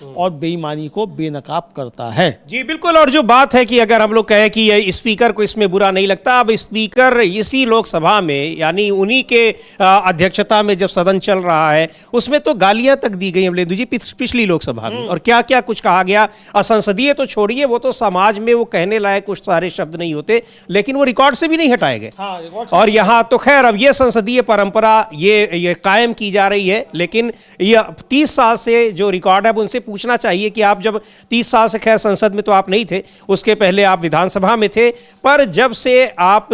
और बेईमानी को बेनकाब करता है। जी बिल्कुल। और जो बात है कि अगर हम लोग कहें कि ये स्पीकर को इसमें बुरा नहीं लगता, अब स्पीकर इसी लोकसभा में यानी उन्हीं के अध्यक्षता में जब सदन चल रहा है उसमें तो गालियां तक दी गई अमलेंदु जी पिछली लोकसभा में, और क्या क्या कुछ कहा गया। असंसदीय तो छोड़िए, वो तो समाज में वो कहने लायक कुछ सारे शब्द नहीं होते, लेकिन वो रिकॉर्ड से भी नहीं हटाए गए। और यहाँ तो खैर अब ये संसदीय परंपरा ये कायम की जा रही है, लेकिन ये 30 साल से जो रिकॉर्ड है उनसे पूछना चाहिए कि आप जब 30 साल से, खैर संसद में तो आप नहीं थे, उसके पहले आप विधानसभा में थे, पर जब से आप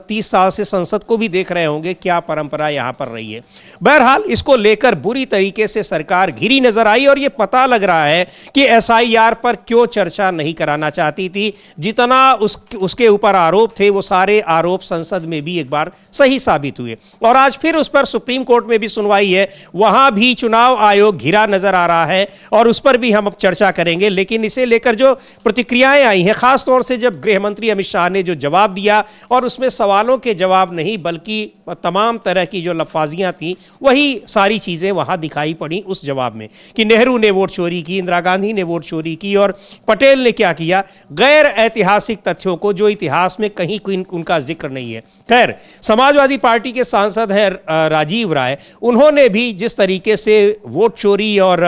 30 साल से संसद को भी देख रहे होंगे क्या परंपरा यहाँ पर रही है। बहरहाल इसको लेकर बुरी तरीके से सरकार घिरी नजर आई और ये पता लग रहा है कि एसआईआर पर क्यों चर्चा नहीं कराना चाहती थी। जितना उसके ऊपर आरोप थे वो सारे आरोप संसद में भी एक बार सही साबित हुए, और आज फिर उस पर सुप्रीम कोर्ट में भी सुनवाई है, वहां भी चुनाव आयोग घिरा नजर आ रहा है और उस पर भी हम अब चर्चा करेंगे। लेकिन इसे लेकर जो प्रतिक्रियाएं आई हैं, खासतौर से जब गृह मंत्री अमित शाह ने जो जवाब दिया, और उसमें सवालों के जवाब नहीं बल्कि तमाम तरह की जो लफ्ज़ियां थी वही सारी चीज़ें वहां दिखाई पड़ी उस जवाब में, कि नेहरू ने वोट चोरी की, इंदिरा गांधी ने वोट चोरी की और पटेल ने क्या किया, गैर ऐतिहासिक तथ्यों को जो इतिहास में कहीं उनका जिक्र नहीं है। खैर समाजवादी पार्टी के सांसद हैं राजीव राय, उन्होंने भी जिस तरीके से वोट चोरी और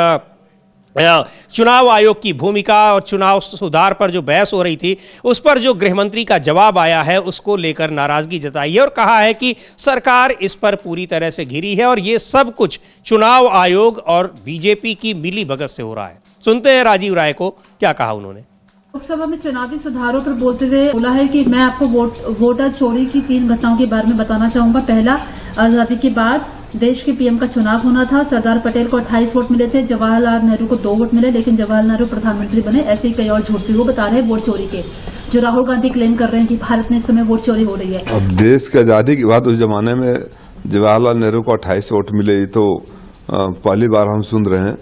चुनाव आयोग की भूमिका और चुनाव सुधार पर जो बहस हो रही थी उस पर जो गृहमंत्री का जवाब आया है उसको लेकर नाराजगी जताई है और कहा है कि सरकार इस पर पूरी तरह से घिरी है और ये सब कुछ चुनाव आयोग और बीजेपी की मिलीभगत से हो रहा है। सुनते हैं राजीव राय को, क्या कहा उन्होंने। लोकसभा में चुनावी सुधारों पर बोलते हुए बोला है कि मैं आपको वोटर चोरी की 3 घटनाओं के बारे में बताना चाहूंगा। पहला, आजादी के बाद देश के पीएम का चुनाव होना था, सरदार पटेल को 28 वोट मिले थे, जवाहरलाल नेहरू को 2 वोट मिले, लेकिन जवाहरलाल नेहरू प्रधानमंत्री बने। ऐसे ही कई और झूठ भी वो बता रहे हैं वोट चोरी के, जो राहुल गांधी क्लेम कर रहे हैं कि भारत में इस समय वोट चोरी हो रही है। अब देश की आजादी के बाद उस जमाने में जवाहरलाल नेहरू को 28 वोट मिले, तो पहली बार हम सुन रहे हैं।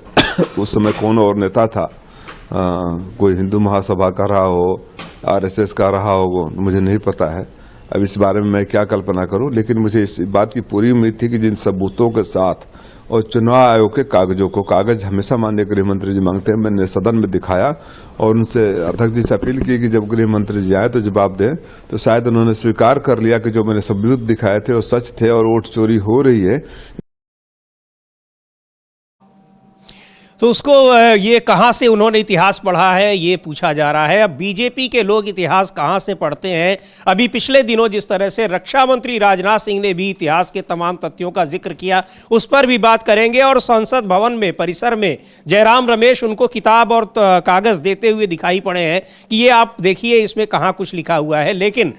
उस समय कौन और नेता था, कोई हिंदू महासभा का रहा हो, आरएसएस का रहा हो, मुझे नहीं पता है। अब इस बारे में मैं क्या कल्पना करूं, लेकिन मुझे इस बात की पूरी उम्मीद थी कि जिन सबूतों के साथ और चुनाव आयोग के कागजों को, कागज हमेशा माननीय गृह मंत्री जी मांगते हैं, मैंने सदन में दिखाया और उनसे अध्यक्ष जी से अपील की कि जब गृह मंत्री जी आए तो जवाब दें, तो शायद उन्होंने स्वीकार कर लिया कि जो मैंने सबूत दिखाए थे वो सच थे और वोट चोरी हो रही है। तो उसको ये कहाँ से उन्होंने इतिहास पढ़ा है ये पूछा जा रहा है। अब बीजेपी के लोग इतिहास कहाँ से पढ़ते हैं। अभी पिछले दिनों जिस तरह से रक्षा मंत्री राजनाथ सिंह ने भी इतिहास के तमाम तथ्यों का जिक्र किया, उस पर भी बात करेंगे। और संसद भवन में, परिसर में जयराम रमेश उनको किताब और कागज़ देते हुए दिखाई पड़े हैं कि ये आप देखिए इसमें कहाँ कुछ लिखा हुआ है। लेकिन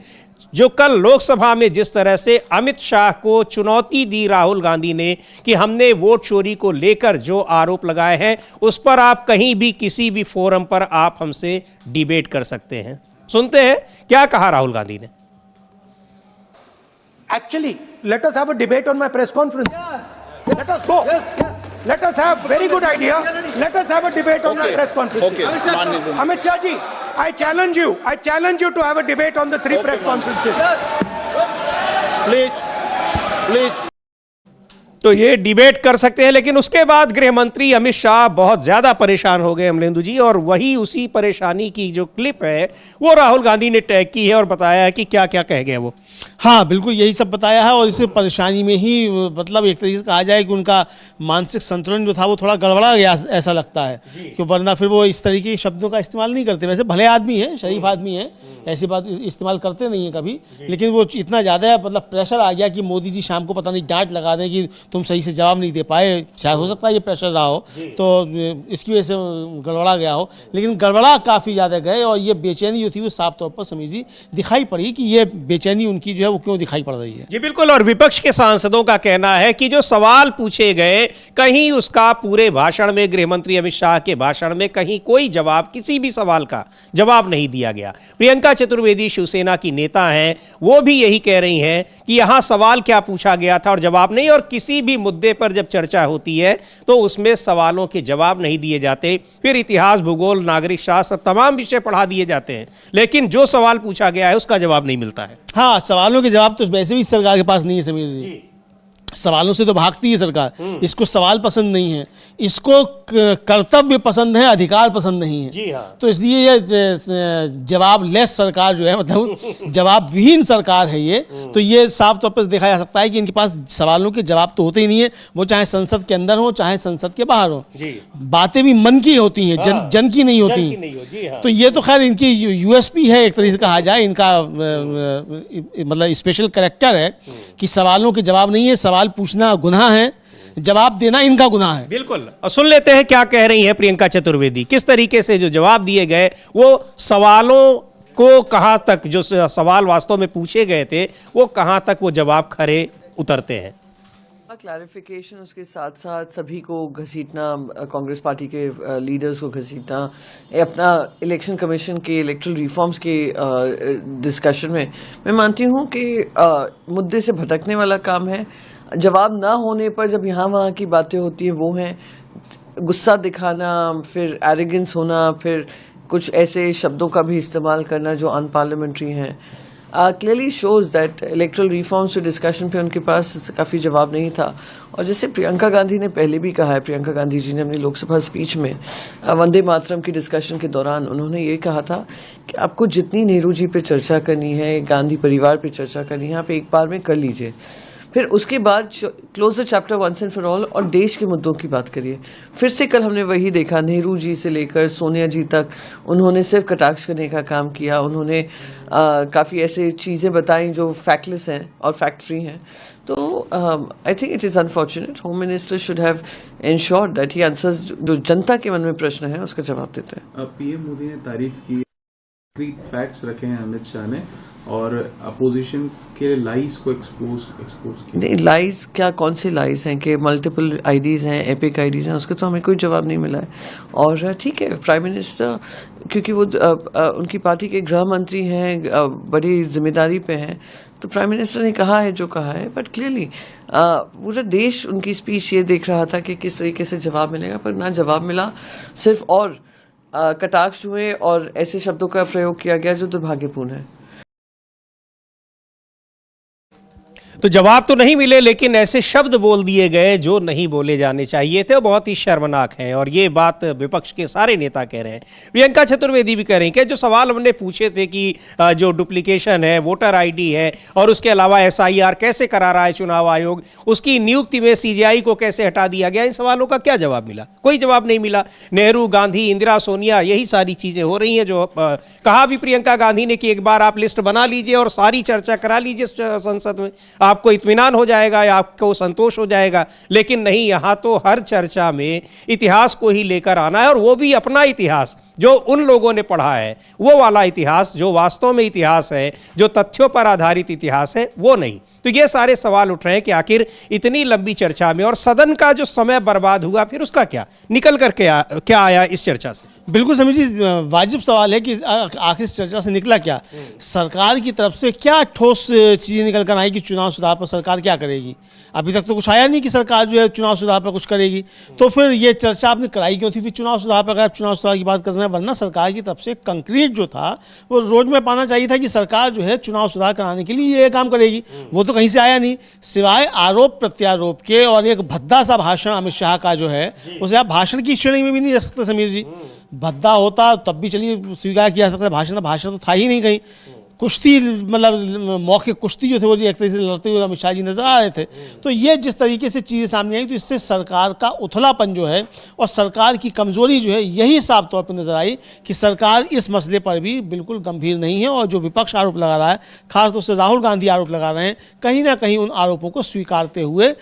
जो कल लोकसभा में जिस तरह से अमित शाह को चुनौती दी राहुल गांधी ने कि हमने वोट चोरी को लेकर जो आरोप लगाए हैं उस पर आप कहीं भी किसी भी फोरम पर आप हमसे डिबेट कर सकते हैं। सुनते हैं क्या कहा राहुल गांधी ने। Actually, let us have a debate on my press conference. Yes. Let us go. Yes. Let us have very good idea. Let us have a debate on my press conference. Okay. Amit Shah ji, I challenge you. I challenge you to have a debate on the 3 press conferences. Please. तो ये debate कर सकते हैं, लेकिन उसके बाद गृह मंत्री अमित शाह बहुत ज़्यादा परेशान हो गए अमलेंदु जी, और वही उसी परेशानी की जो क्लिप है वो राहुल गांधी ने टैग की है और बताया है कि क्या क्या कह गए वो। हाँ बिल्कुल यही सब बताया है, और इस परेशानी में ही मतलब एक तरीके से कहा जाए कि उनका मानसिक संतुलन जो था वो थोड़ा गड़बड़ा गया ऐसा लगता है, कि वरना फिर वो इस तरीके के शब्दों का इस्तेमाल नहीं करते। वैसे भले आदमी हैं, शरीफ आदमी हैं, ऐसी बात इस्तेमाल करते नहीं हैं कभी, लेकिन वो इतना ज़्यादा मतलब प्रेशर आ गया कि मोदी जी शाम को पता नहीं डांट लगा दें कि तुम सही से जवाब नहीं दे पाए। शायद हो सकता है ये प्रेशर रहा हो, तो इसकी वजह से गड़बड़ा गया हो, लेकिन गड़बड़ा काफ़ी ज़्यादा गए। और ये बेचैनी जो थी वो साफ तौर पर समीजी दिखाई पड़ी कि ये बेचैनी उनकी जो है वो क्यों दिखाई पड़ रही है। जी बिल्कुल। और विपक्ष के सांसदों का कहना है कि जो सवाल पूछे गए, कहीं उसका पूरे भाषण में, गृह मंत्री अमित शाह के भाषण में कहीं कोई जवाब, किसी भी सवाल का जवाब नहीं दिया गया। प्रियंका चतुर्वेदी शिवसेना की नेता हैं, वो भी यही कह रही हैं कि यहाँ सवाल क्या पूछा गया था और जवाब नहीं। और किसी भी मुद्दे पर जब चर्चा होती है तो उसमें सवालों के जवाब नहीं दिए जाते, फिर इतिहास, भूगोल, नागरिक शास्त्र तमाम विषय पढ़ा दिए जाते हैं, लेकिन जो सवाल पूछा गया है उसका जवाब नहीं मिलता है। हाँ, सवालों के जवाब तो वैसे भी सरकार के पास नहीं है समीर जी। सवालों से तो भागती है सरकार। इसको सवाल पसंद नहीं है, इसको कर्तव्य पसंद है, अधिकार पसंद नहीं है। जी हाँ। तो इसलिए ये जवाब लेस सरकार जो है, मतलब जवाब विहीन सरकार है ये। तो ये साफ तौर पर देखा जा सकता है कि इनके पास सवालों के जवाब तो होते ही नहीं है, वो चाहे संसद के अंदर हो चाहे संसद के बाहर हो। बातें भी मन की होती हैं, जन की नहीं होती हैं। तो ये तो खैर इनकी यूएसपी है, एक तरीके से कहा जाए, इनका मतलब स्पेशल कैरेक्टर है कि सवालों के जवाब नहीं है, सवाल पूछना गुनाह है, जवाब देना इनका गुनाह है। बिल्कुल। सुन लेते हैं क्या कह रही हैं प्रियंका चतुर्वेदी, किस तरीके से जो जवाब दिए गए वो सवालों को कहां तक, जो सवाल वास्तव में पूछे गए थे वो कहां तक वो जवाब खरे उतरते हैं। क्लैरिफिकेशन, उसके साथ साथ सभी को घसीटना, कांग्रेस पार्टी के लीडर्स को घसीटना अपना इलेक्शन कमीशन के इलेक्ट्रल रिफॉर्म्स के डिस्कशन में, मैं मानती हूँ कि मुद्दे से भटकने वाला काम है। जवाब ना होने पर जब यहाँ वहाँ की बातें होती हैं वो हैं गुस्सा दिखाना, फिर एरोगेंस होना, फिर कुछ ऐसे शब्दों का भी इस्तेमाल करना जो अनपार्लियामेंट्री हैं। Clearly shows that electoral reforms पे डिस्कशन पे उनके पास काफ़ी जवाब नहीं था। और जैसे प्रियंका गांधी ने पहले भी कहा है, प्रियंका गांधी जी ने अपनी लोकसभा स्पीच में वंदे मातरम की डिस्कशन के दौरान उन्होंने ये कहा था कि आपको जितनी नेहरू जी पे चर्चा करनी है, गांधी परिवार पे चर्चा करनी है, आप एक बार में कर लीजिए, फिर उसके बाद close the chapter once and for all और देश के मुद्दों की बात करिए। फिर से कल हमने वही देखा, नेहरू जी से लेकर सोनिया जी तक उन्होंने सिर्फ कटाक्ष करने का काम किया। उन्होंने काफ़ी ऐसे चीज़ें बताई जो फैक्टलेस हैं और फैक्ट फ्री हैं। तो I think it is unfortunate. Home minister should have insured that he answers जो जनता के मन में प्रश्न है उसका जवाब देते हैं। पीएम मोदी ने तारीफ की, फैक्ट्स रखे हैं अमित शाह ने, और अपोजिशन के लाइज को एक्सपोज किया। नहीं, लाइज क्या, कौन से लाइज हैं कि मल्टीपल आईडीज हैं, एपिक आईडीज हैं, उसका तो हमें कोई जवाब नहीं मिला है। और ठीक है, प्राइम मिनिस्टर क्योंकि वो उनकी पार्टी के गृह मंत्री हैं, बड़ी जिम्मेदारी पे हैं, तो प्राइम मिनिस्टर ने कहा है जो कहा है। बट क्लियरली पूरा देश उनकी स्पीच ये देख रहा था कि किस तरीके से जवाब मिलेगा, पर ना जवाब मिला, सिर्फ और कटाक्ष हुए और ऐसे शब्दों का प्रयोग किया गया जो दुर्भाग्यपूर्ण है। तो जवाब तो नहीं मिले, लेकिन ऐसे शब्द बोल दिए गए जो नहीं बोले जाने चाहिए थे, बहुत ही शर्मनाक है। और ये बात विपक्ष के सारे नेता कह रहे हैं, प्रियंका चतुर्वेदी भी कह रही हैं कि जो सवाल हमने पूछे थे कि जो डुप्लीकेशन है, वोटर आईडी है, और उसके अलावा एसआईआर कैसे करा रहा है चुनाव आयोग, उसकी नियुक्ति में सीजेआई को कैसे हटा दिया गया, इन सवालों का क्या जवाब मिला? कोई जवाब नहीं मिला। नेहरू, गांधी, इंदिरा, सोनिया, यही सारी चीज़ें हो रही हैं। जो कहा भी प्रियंका गांधी ने कि एक बार आप लिस्ट बना लीजिए और सारी चर्चा करा लीजिए संसद में, आपको इत्मीनान हो जाएगा या आपको संतोष हो जाएगा। लेकिन नहीं, यहाँ तो हर चर्चा में इतिहास को ही लेकर आना है, और वो भी अपना इतिहास जो उन लोगों ने पढ़ा है, वो वाला इतिहास जो वास्तव में इतिहास है, जो तथ्यों पर आधारित इतिहास है, वो नहीं। तो ये सारे सवाल उठ रहे हैं कि आखिर इतनी लंबी चर्चा में और सदन का जो समय बर्बाद हुआ, फिर उसका क्या निकल कर क्या आया इस चर्चा से? बिल्कुल समीर जी, वाजिब सवाल है कि आखिर इस चर्चा से निकला क्या? सरकार की तरफ से क्या ठोस चीज़ें निकल कर आई कि चुनाव सुधार पर सरकार क्या करेगी? अभी तक तो कुछ आया नहीं कि सरकार जो है चुनाव सुधार पर कुछ करेगी। तो फिर ये चर्चा आपने कराई क्यों थी फिर चुनाव सुधार पर? अगर चुनाव सुधार की बात कर रहे हैं, वरना सरकार की तरफ से कंक्रीट जो था वो रोड में पाना चाहिए था कि सरकार जो है चुनाव सुधार कराने के लिए ये काम करेगी। वो तो कहीं से आया नहीं, सिवाय आरोप प्रत्यारोप के और एक भद्दा सा भाषण अमित शाह का जो है, उसे आप भाषण की श्रेणी में भी नहीं रख सकते समीर जी। भद्दा होता तब भी चलिए स्वीकार किया सकता है, भाषण तो था ही नहीं कहीं। कुश्ती, मतलब मौके कुश्ती जो थे वो एक तरीके से लड़ते हुए अमित शाह जी नजर आ रहे थे। तो ये जिस तरीके से चीज़ें सामने आई, तो इससे सरकार का उथलापन जो है और सरकार की कमजोरी जो है, यही साफ तौर पर नजर आई कि सरकार इस मसले पर भी बिल्कुल गंभीर नहीं है। और जो विपक्ष आरोप लगा रहा है, खासतौर से राहुल गांधी आरोप लगा रहे हैं, कहीं ना कहीं उन आरोपों को स्वीकारते हुए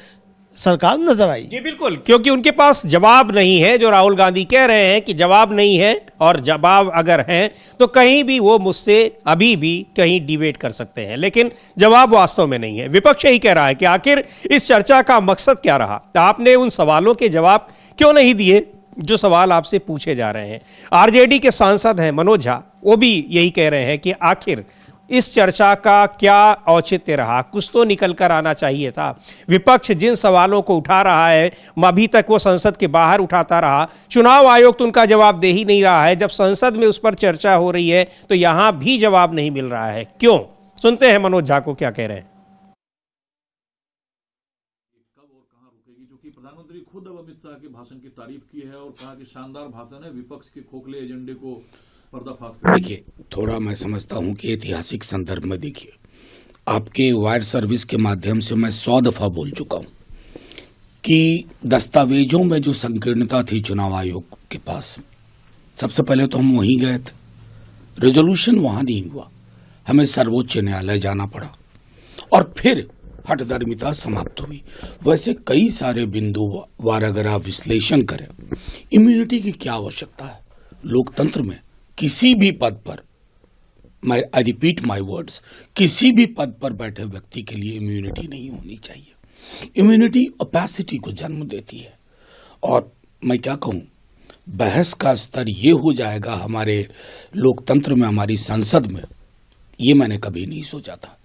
सरकार नजर आई। जी बिल्कुल, क्योंकि उनके पास जवाब नहीं है। जो राहुल गांधी कह रहे हैं कि जवाब नहीं है, और जवाब अगर है तो कहीं भी वो मुझसे अभी भी कहीं डिबेट कर सकते हैं, लेकिन जवाब वास्तव में नहीं है। विपक्ष यही कह रहा है कि आखिर इस चर्चा का मकसद क्या रहा? आपने उन सवालों के जवाब क्यों नहीं दिए जो सवाल आपसे पूछे जा रहे हैं? आरजेडी के सांसद हैं मनोज झा, वो भी यही कह रहे हैं कि आखिर इस चर्चा का क्या औचित्य रहा? कुछ तो निकल कर आना चाहिए था। विपक्ष जिन सवालों को उठा रहा है, अभी तक वो संसद के बाहर उठाता रहा। चुनाव आयोग तो उनका जवाब दे ही नहीं रहा है। जब संसद में उस पर चर्चा हो रही है तो यहां भी जवाब नहीं मिल रहा है। क्यों? सुनते हैं मनोज झा को क्या कह रहे हैं। भाषण की तारीफ की है और कहा कि शानदार भाषण है, विपक्ष के खोखले एजेंडे को पर्दाफाश कर। देखिए, थोड़ा मैं समझता हूं कि ऐतिहासिक संदर्भ में देखिए, आपके वायर सर्विस के माध्यम से मैं 100 दफा बोल चुका हूं कि दस्तावेजों में जो संकीर्णता थी चुनाव आयोग के पास, सबसे पहले तो हम वहीं गए थे, रेजोल्यूशन वहां नहीं हुआ, हमें सर्वोच्च न्यायालय जाना पड़ा और फिर हठधर्मिता समाप्त हुई। वैसे कई सारे बिंदुवार अगर आप विश्लेषण करें, इम्यूनिटी की क्या आवश्यकता है लोकतंत्र में? किसी भी पद पर, आई रिपीट माय वर्ड्स, किसी भी पद पर बैठे व्यक्ति के लिए इम्यूनिटी नहीं होनी चाहिए। इम्यूनिटी ओपेसिटी को जन्म देती है। और मैं क्या कहूं, बहस का स्तर ये हो जाएगा हमारे लोकतंत्र में, हमारी संसद में, ये मैंने कभी नहीं सोचा था।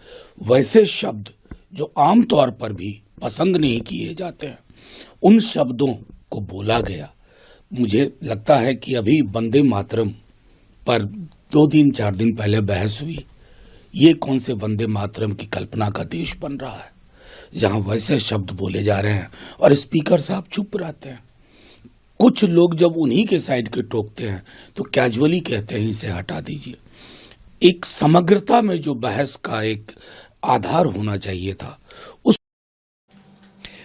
वैसे शब्द जो आमतौर पर भी पसंद नहीं किए जाते हैं, उन शब्दों को बोला गया। मुझे लगता है कि अभी वंदे मातरम पर 2 दिन 4 दिन पहले बहस हुई। ये कौन से वंदे मातरम की कल्पना का देश बन रहा है जहां वैसे शब्द बोले जा रहे हैं और स्पीकर साहब चुप रहते हैं। कुछ लोग जब उन्हीं के साइड के टोकते हैं तो कैजुअली कहते हैं इसे हटा दीजिए। एक समग्रता में जो बहस का एक आधार होना चाहिए था, उस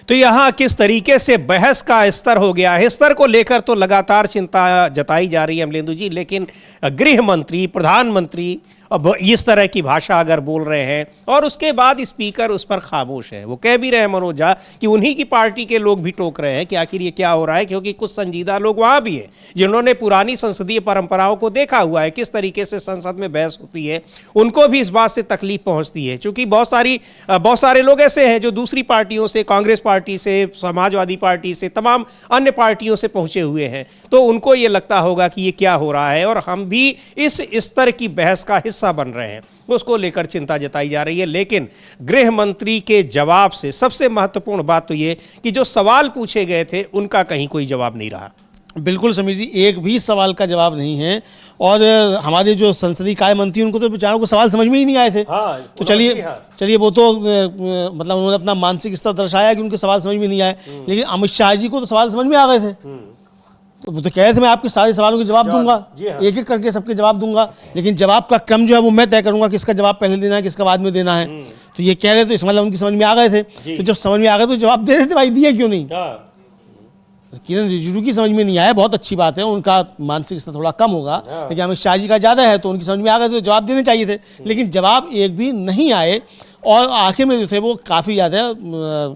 तो यहाँ किस तरीके से बहस का स्तर हो गया है, स्तर को लेकर तो लगातार चिंता जताई जा रही है अमलेंदु जी, लेकिन गृह मंत्री, प्रधानमंत्री अब इस तरह की भाषा अगर बोल रहे हैं और उसके बाद स्पीकर उस पर खामोश है। वो कह भी रहे हैं मनोज झा कि उन्हीं की पार्टी के लोग भी टोक रहे हैं कि आखिर ये क्या हो रहा है, क्योंकि कुछ संजीदा लोग वहाँ भी हैं जिन्होंने पुरानी संसदीय परंपराओं को देखा हुआ है, किस तरीके से संसद में बहस होती है, उनको भी इस बात से तकलीफ पहुँचती है। चूँकि बहुत सारे लोग ऐसे हैं जो दूसरी पार्टियों से, कांग्रेस पार्टी से, समाजवादी पार्टी से, तमाम अन्य पार्टियों से पहुँचे हुए हैं, तो उनको ये लगता होगा कि ये क्या हो रहा है और हम भी इस स्तर की बहस का हिस्सा बन रहे हैं, उसको लेकर चिंता जताई जा रही है। लेकिन गृह मंत्री के जवाब से सबसे महत्वपूर्ण बात तो ये कि जो सवाल पूछे गए थे उनका कहीं कोई जवाब नहीं रहा। बिल्कुल समीर जी, एक भी सवाल का जवाब नहीं है। और हमारे जो संसदीय कार्य मंत्री, उनको तो बेचारों को सवाल समझ में ही नहीं आए थे। तो चलिए वो तो मतलब उन्होंने अपना मानसिक स्तर दर्शाया कि उनके सवाल समझ में नहीं आए, लेकिन अमित शाह जी को तो सवाल समझ में आ गए थे। तो वो तो कह रहे थे मैं आपके सारे सवालों के जवाब दूंगा, एक एक करके सबके जवाब दूंगा, लेकिन जवाब का क्रम जो है वो मैं तय करूंगा, किसका जवाब पहले देना है, किसका बाद में देना है। तो ये कह रहे थे, इस मतलब उनकी समझ में आ गए थे। तो जब समझ में आ गए तो जवाब दे देते भाई, दिए क्यों नहीं? किरण रिजिजू की समझ में नहीं आया, बहुत अच्छी बात है, उनका मानसिक स्तर थोड़ा कम होगा, लेकिन अमित शाह जी का ज़्यादा है, तो उनकी समझ में आ गए तो जवाब देने चाहिए थे, लेकिन जवाब एक भी नहीं आए। और आखिर में जो थे वो काफ़ी ज़्यादा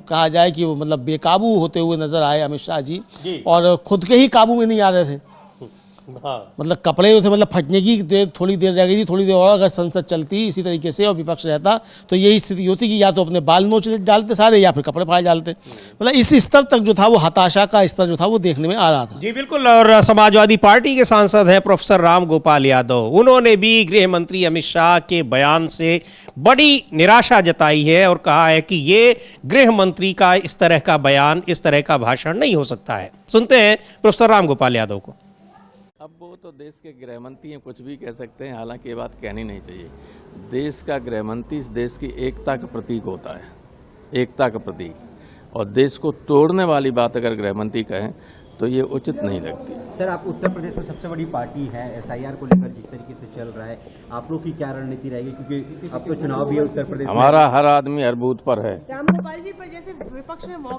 कहा जाए कि वो मतलब बेकाबू होते हुए नजर आए अमित शाह जी, और खुद के ही काबू में नहीं आ रहे थे। मतलब कपड़े जो थे मतलब फटने की थोड़ी देर रह गई थी, थोड़ी देर और अगर संसद चलती इसी तरीके से और विपक्ष रहता तो यही स्थिति होती कि या तो अपने बाल नोच डालते सारे या फिर कपड़े फाड़ डालते। मतलब इस स्तर तक जो था वो हताशा का स्तर जो था वो देखने में आ रहा था। जी बिल्कुल। और समाजवादी पार्टी के सांसद हैं प्रोफेसर राम गोपाल यादव, उन्होंने भी गृह मंत्री अमित शाह के बयान से बड़ी निराशा जताई है और कहा है कि ये गृह मंत्री का इस तरह का बयान, इस तरह का भाषण नहीं हो सकता है। सुनते हैं प्रोफेसर राम गोपाल यादव को। अब वो तो देश के गृहमंत्री हैं, कुछ भी कह सकते हैं, हालांकि ये बात कहनी नहीं चाहिए। देश का गृहमंत्री इस देश की एकता का प्रतीक होता है, एकता का प्रतीक, और देश को तोड़ने वाली बात अगर गृहमंत्री कहें तो ये उचित नहीं लगती। सर, आप उत्तर प्रदेश में सबसे बड़ी पार्टी है, SIR को लेकर जिस तरीके से चल रहा है, आप लोग की क्या रणनीति रहेगी, क्योंकि अब तो चुनाव भी है उत्तर प्रदेश में। हमारा हर आदमी हर बूथ पर है। रामगोपाल जी, पर जैसे विपक्ष में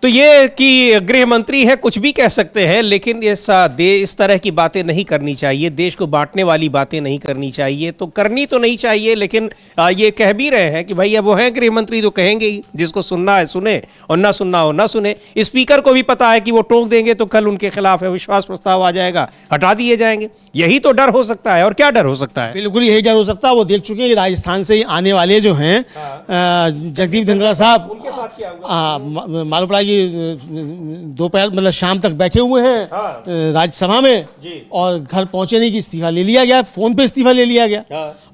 तो ये कि गृह मंत्री है, कुछ भी कह सकते हैं, लेकिन इस तरह की बातें नहीं करनी चाहिए, देश को बांटने वाली बातें नहीं करनी चाहिए। तो करनी तो नहीं चाहिए, लेकिन ये कह भी रहे हैं कि भाई अब वो हैं गृह मंत्री तो कहेंगे ही, जिसको सुनना है सुने और ना सुनना हो ना सुने। स्पीकर को भी पता है कि वो टोक देंगे तो कल उनके खिलाफ अविश्वास प्रस्ताव आ जाएगा, हटा दिए जाएंगे। यही तो डर हो सकता है, और क्या डर हो सकता है? बिल्कुल यही डर हो सकता है। वो देख चुके हैं राजस्थान से आने वाले जो हैं जगदीप धनखड़ साहब, उनके साथ क्या हुआ? मालूम पड़ा कि दोपहर मतलब शाम तक बैठे हुए हैं राज्यसभा में और घर पहुंचे नहीं कि इस्तीफा ले लिया गया, फोन पे इस्तीफा ले लिया गया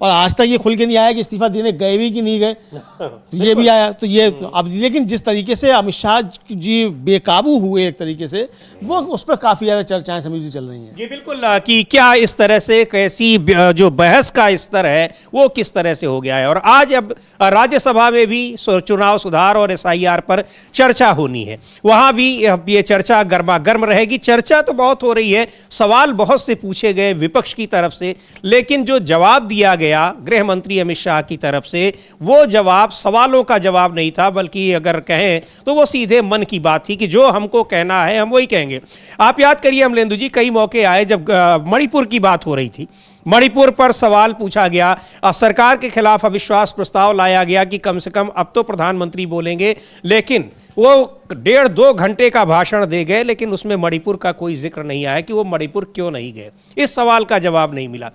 और आज तक ये खुल के नहीं आया कि इस्तीफा देने गए भी कि नहीं गए। तो ये भी आया, तो ये अब लेकिन जिस तरीके से अमित शाह जी बेकाबू हुए एक तरीके से, वो उस पर काफी ज्यादा चर्चाएं समिति चल रही हैं। जी बिल्कुल, कि क्या इस तरह से कैसी जो बहस का स्तर है वो किस तरह से हो गया है। और आज अब राज्यसभा में भी चुनाव सुधार और SIR पर चर्चा होनी है, वहां भी ये चर्चा गर्मा गर्म रहेगी। चर्चा तो बहुत हो रही है, सवाल बहुत से पूछे गए विपक्ष की तरफ से, लेकिन जो जवाब दिया गया गृह मंत्री अमित शाह की तरफ से, वो जवाब सवालों का जवाब नहीं था, बल्कि अगर कहें तो वो सीधे मन की बात थी कि जो हमको कहना है हम वही कहेंगे। आप याद करिए अमलेंदु जी, कई मौके आए जब मणिपुर की बात हो रही थी, मणिपुर पर सवाल पूछा गया, सरकार के खिलाफ अविश्वास प्रस्ताव लाया गया कि कम से कम अब तो प्रधानमंत्री बोलेंगे, लेकिन वो 1.5-2 घंटे का भाषण दे गए, लेकिन उसमें मणिपुर का कोई जिक्र नहीं आया कि वो मणिपुर क्यों नहीं गए। इस सवाल का जवाब नहीं मिला।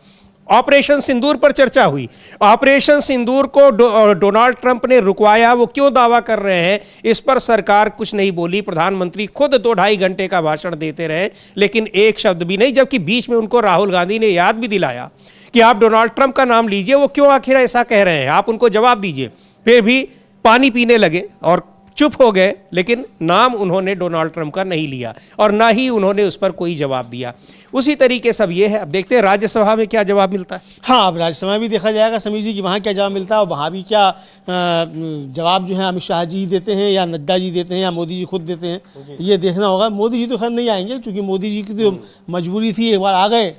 ऑपरेशन सिंदूर पर चर्चा हुई, ऑपरेशन सिंदूर को डोनाल्ड ट्रंप ने रुकवाया, वो क्यों दावा कर रहे हैं, इस पर सरकार कुछ नहीं बोली। प्रधानमंत्री खुद 2-2.5 घंटे का भाषण देते रहे, लेकिन एक शब्द भी नहीं, जबकि बीच में उनको राहुल गांधी ने याद भी दिलाया कि आप डोनाल्ड ट्रंप का नाम लीजिए, वो क्यों आखिर ऐसा कह रहे हैं, आप उनको जवाब दीजिए। फिर भी पानी पीने लगे और चुप हो गए, लेकिन नाम उन्होंने डोनाल्ड ट्रंप का नहीं लिया और ना ही उन्होंने उस पर कोई जवाब दिया। उसी तरीके सब ये है, अब देखते हैं राज्यसभा में क्या जवाब मिलता है। हाँ, अब राज्यसभा में भी देखा जाएगा समीर जी कि वहाँ क्या जवाब मिलता है और वहाँ भी क्या जवाब जो है अमित शाह जी देते हैं या नड्डा जी देते हैं या मोदी जी खुद देते हैं, ये देखना होगा। मोदी जी तो खैर नहीं आएंगे, क्योंकि मोदी जी की तो मजबूरी थी, एक बार आ गए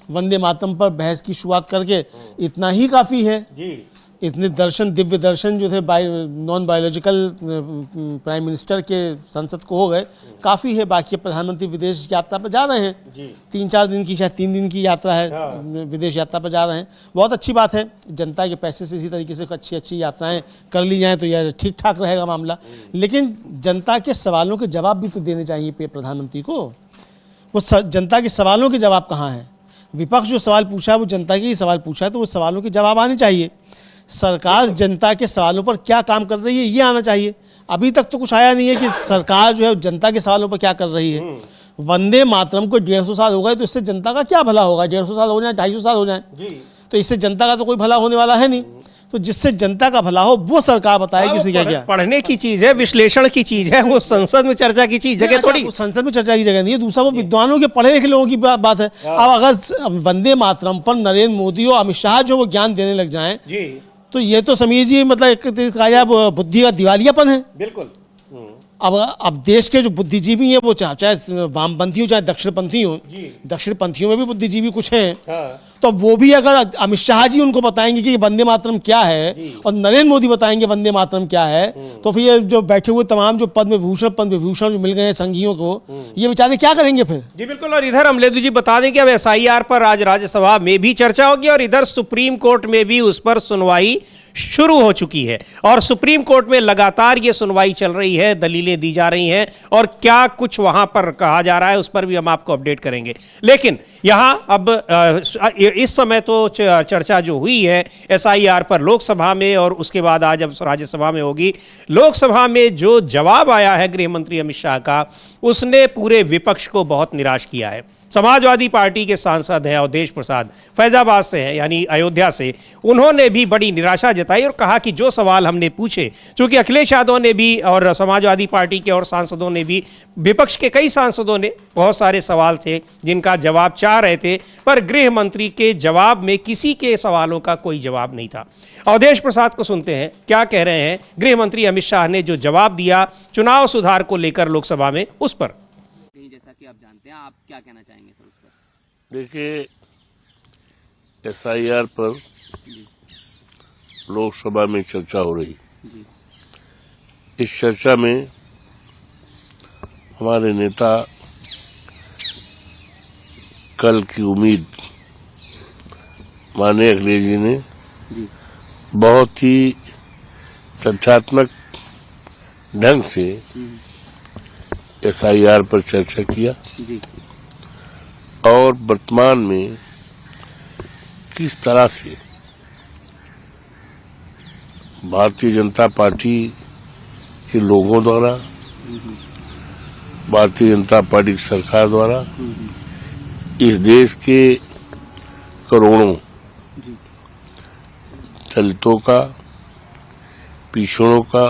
वंदे मातरम पर बहस की शुरुआत करके, इतना ही काफ़ी है जी। इतने दर्शन, दिव्य दर्शन जो थे नॉन बायोलॉजिकल प्राइम मिनिस्टर के संसद को हो गए, काफ़ी है। बाकी प्रधानमंत्री विदेश यात्रा पर जा रहे हैं, 3-4 दिन की, शायद 3 दिन की यात्रा है, विदेश यात्रा पर जा रहे हैं। बहुत अच्छी बात है, जनता के पैसे से इसी तरीके से अच्छी यात्राएं कर ली जाएँ तो यह ठीक ठाक रहेगा मामला। लेकिन जनता के सवालों के जवाब भी तो देने चाहिए प्रधानमंत्री को। वो जनता के सवालों के जवाब कहाँ हैं? विपक्ष जो सवाल पूछा है वो जनता के ही सवाल पूछा है, तो वो सवालों के जवाब आने चाहिए। सरकार जनता के सवालों पर क्या काम कर रही है ये आना चाहिए। अभी तक तो कुछ आया नहीं है कि सरकार जो है जनता के सवालों पर क्या कर रही है। वंदे मातरम को 150 साल हो गए, तो इससे जनता का क्या भला होगा? 150 साल हो जाए, 250 साल हो जाए, तो इससे जनता का तो कोई भला होने वाला है नहीं। तो जिससे जनता का भला हो वो सरकार बताए कि उसने क्या किया। पढ़ने की चीज है, विश्लेषण की चीज है, वो संसद में चर्चा की चीज जगह थोड़ी, संसद में चर्चा की जगह नहीं है। दूसरा वो विद्वानों के, पढ़े लिखे लोगों की बात है। अब अगर वंदे मातरम पर नरेंद्र मोदी और अमित शाह जो वो ज्ञान देने लग जाएं, तो ये तो समीर जी मतलब एक कहा जाए बुद्धि का दिवालियापन है। बिल्कुल। अब देश के जो बुद्धिजीवी हैं वो चाहे वामपंथी हो चाहे दक्षिणपंथी हो, दक्षिणपंथियों में भी बुद्धिजीवी कुछ हैं, तो वो भी अगर अमित शाह जी उनको बताएंगे कि वंदे मातरम क्या है और नरेंद्र मोदी बताएंगे वंदे मातरम क्या है, तो फिर ये जो बैठे हुए तमाम जो पद्म विभूषण जो मिल गए हैं संघियों को, ये बेचारे क्या करेंगे फिर? जी बिल्कुल। और इधर अमलेदु जी बता दें कि अब SIR पर आज राज्यसभा में भी चर्चा होगी और इधर सुप्रीम कोर्ट में भी उस पर सुनवाई शुरू हो चुकी है और सुप्रीम कोर्ट में लगातार ये सुनवाई चल रही है, दलीलें दी जा रही हैं और क्या कुछ वहां पर कहा जा रहा है उस पर भी हम आपको अपडेट करेंगे। लेकिन यहां अब इस समय तो चर्चा जो हुई है SIR पर लोकसभा में और उसके बाद आज अब राज्यसभा में होगी। लोकसभा में जो जवाब आया है गृह मंत्री अमित शाह का, उसने पूरे विपक्ष को बहुत निराश किया है। समाजवादी पार्टी के सांसद हैं अवधेश प्रसाद, फैजाबाद से हैं यानी अयोध्या से, उन्होंने भी बड़ी निराशा जताई और कहा कि जो सवाल हमने पूछे, चूंकि अखिलेश यादव ने भी और समाजवादी पार्टी के और सांसदों ने भी, विपक्ष के कई सांसदों ने, बहुत सारे सवाल थे जिनका जवाब चाह रहे थे, पर गृह मंत्री के जवाब में किसी के सवालों का कोई जवाब नहीं था। अवधेश प्रसाद को सुनते हैं क्या कह रहे हैं गृह मंत्री अमित शाह ने जो जवाब दिया चुनाव सुधार को लेकर लोकसभा में उस पर। जैसा कि आप जानते हैं, आप क्या कहना चाहेंगे सर उस पर? देखिए, SIR पर लोकसभा में चर्चा हो रही, इस चर्चा में हमारे नेता कल की उम्मीद माननीय अखिलेश जी ने बहुत ही तथ्यात्मक ढंग से SIR पर चर्चा किया और वर्तमान में किस तरह से भारतीय जनता पार्टी के लोगों द्वारा भारतीय जनता पार्टी की सरकार द्वारा इस देश के करोड़ों दलितों का, पिछड़ों का,